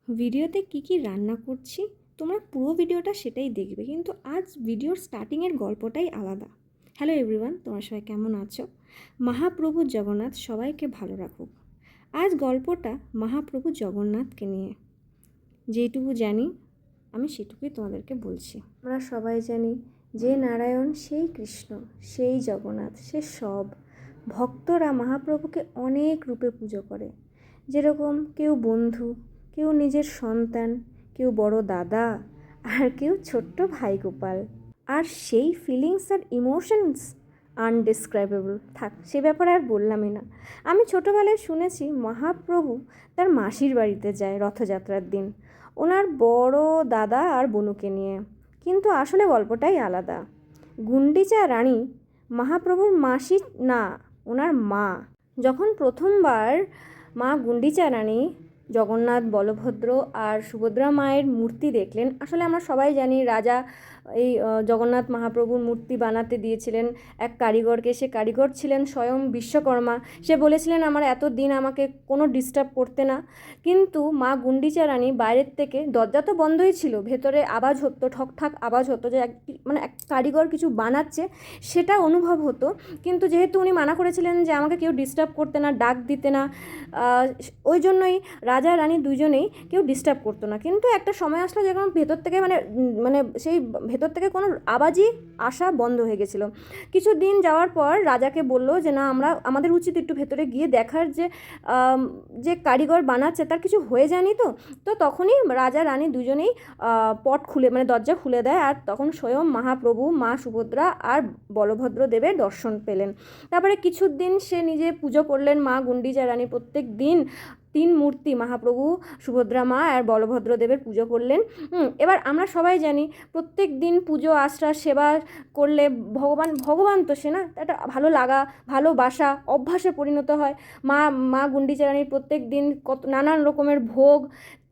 ভিডিওতে কি রান্না করছি তোমরা পুরো ভিডিওটা সেটাই দেখবে, কিন্তু আজ ভিডিওর স্টার্টিংয়ের গল্পটাই আলাদা। হ্যালো এভরিওয়ান, তোমরা সবাই কেমন আছো? মহাপ্রভু জগন্নাথ সবাইকে ভালো রাখুক। আজ গল্পটা মহাপ্রভু জগন্নাথকে নিয়ে। যেটুকু জানি আমি সেটুকুই তোমাদেরকে বলছি। আমরা সবাই জানি যে নারায়ণ সেই কৃষ্ণ, সেই জগন্নাথ, সে সব। ভক্তরা মহাপ্রভুকে অনেক রূপে পুজো করে, যেরকম কেউ বন্ধু, কেউ নিজের সন্তান, কেউ বড় দাদা, আর কেউ ছোট্ট ভাই গোপাল। আর সেই ফিলিংস আর ইমোশনস আনডিসক্রাইবেবল। থাক, সে ব্যাপারে আর বললামই না। আমি ছোটোবেলায় শুনেছি মহাপ্রভু তার মাসির বাড়িতে যায় রথযাত্রার দিন, ওনার বড় দাদা আর বনুকে নিয়ে। কিন্তু আসলে গল্পটাই আলাদা। গুন্ডিচা রানী মহাপ্রভুর মাসি না, ওনার মা। যখন প্রথমবার মা গুন্ডিচা রানী জগন্নাথ, বলভদ্র আর সুভদ্রা মায়ের মূর্তি দেখলেন, আসলে আমরা সবাই জানি রাজা এই জগন্নাথ মহাপ্রভুর মূর্তি বানাতে দিয়েছিলেন এক কারিগরকে। সে কারিগর ছিলেন স্বয়ং বিশ্বকর্মা। সে বলেছিলেন আমার এত দিন আমাকে কোনো ডিস্টার্ব করতে না। কিন্তু মা গুন্ডিচা রানী বাইরের থেকে, দরজা তো বন্ধই ছিল, ভেতরে আওয়াজ হতো, ঠকঠাক আওয়াজ হতো, যে এক কারিগর কিছু বানাচ্ছে, সেটা অনুভব হতো। কিন্তু যেহেতু উনি মানা করেছিলেন যে আমাকে কেউ ডিস্টার্ব করতে না, ডাক দিতে না, ওই জন্যই রাজা রানী দুজনেই কেউ ডিস্টার্ব করতো না। কিন্তু একটা সময় আসলো যখন ভেতর থেকে মানে সেই ভেতর থেকে কোনো আওয়াজই আসা বন্ধ হয়ে গেছিলো। কিছু দিন যাওয়ার পর রাজাকে বললো যে না, আমাদের উচিত একটু ভেতরে গিয়ে দেখার যে কারিগর বানাচ্ছে তার কিছু হয়ে যায়নি তো। তো তখনই রাজা রানী দুজনেই পট খুলে, মানে দরজা খুলে দেয়, আর তখন স্বয়ং মহাপ্রভু, মা সুভদ্রা আর বলভদ্র দেবের দর্শন পেলেন। তারপরে কিছুদিন সে নিজে পুজো করলেন। মা গুন্ডিচা রানী প্রত্যেক দিন 3 মূর্তি, মহাপ্রভু, সুভদ্রা মা আর বলভদ্র দেবের পুজো করলেন। এবার আমরা সবাই জানি প্রত্যেক দিন পুজো আশ্রা সেবা করলে ভগবান তো সে না, একটা ভালো লাগা, ভালোবাসা অভ্যাসে পরিণত হয়। মা গুন্ডিচা রানীর প্রত্যেক দিন কত নানান রকমের ভোগ,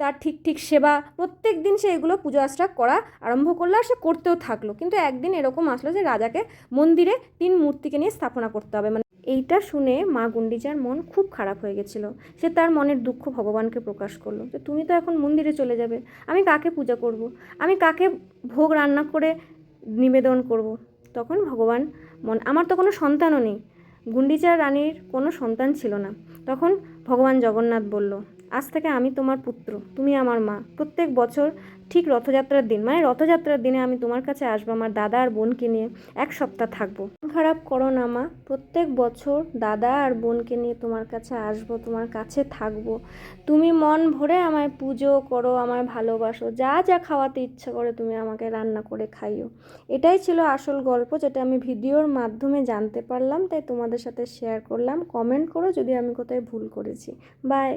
তার ঠিক সেবা, প্রত্যেক দিন সে এগুলো পুজো আশ্রা করা আরম্ভ করলো, আর সে করতেও থাকলো। কিন্তু একদিন এরকম আসলো যে রাজাকে মন্দিরে 3 মূর্তিকে নিয়ে স্থাপনা করতে হবে। এইটা শুনে মা গুন্ডিচার মন খুব খারাপ হয়ে গেছিলো। সে তার মনের দুঃখ ভগবানকে প্রকাশ করলো যে তুমি তো এখন মন্দিরে চলে যাবে, আমি কাকে পূজা করব, আমি কাকে ভোগ রান্না করে নিবেদন করব। তখন ভগবান আমার তো কোনো সন্তানও নেই, গুন্ডিচা রানীর কোনো সন্তান ছিল না। তখন ভগবান জগন্নাথ বলল, আজ থেকে আমি তোমার পুত্র, তুমি আমার মা। প্রত্যেক বছর ঠিক রথযাত্রার দিন, মানে রথযাত্রার দিনে আমি তোমার কাছে আসবো, আমার দাদা আর বোনকে নিয়ে 1 সপ্তাহ থাকবো। খারাপ করো না মা, প্রত্যেক বছর দাদা আর বোনকে নিয়ে তোমার কাছে আসবো, তোমার কাছে থাকবো। তুমি মন ভরে আমায় পুজো করো, আমায় ভালোবাসো, যা যা খাওয়াতে ইচ্ছা করে তুমি আমাকে রান্না করে খাইও। এটাই ছিল আসল গল্প, যেটা আমি ভিডিওর মাধ্যমে জানতে পারলাম, তাই তোমাদের সাথে শেয়ার করলাম। কমেন্ট করো যদি আমি কোথায় ভুল করেছি। বাই।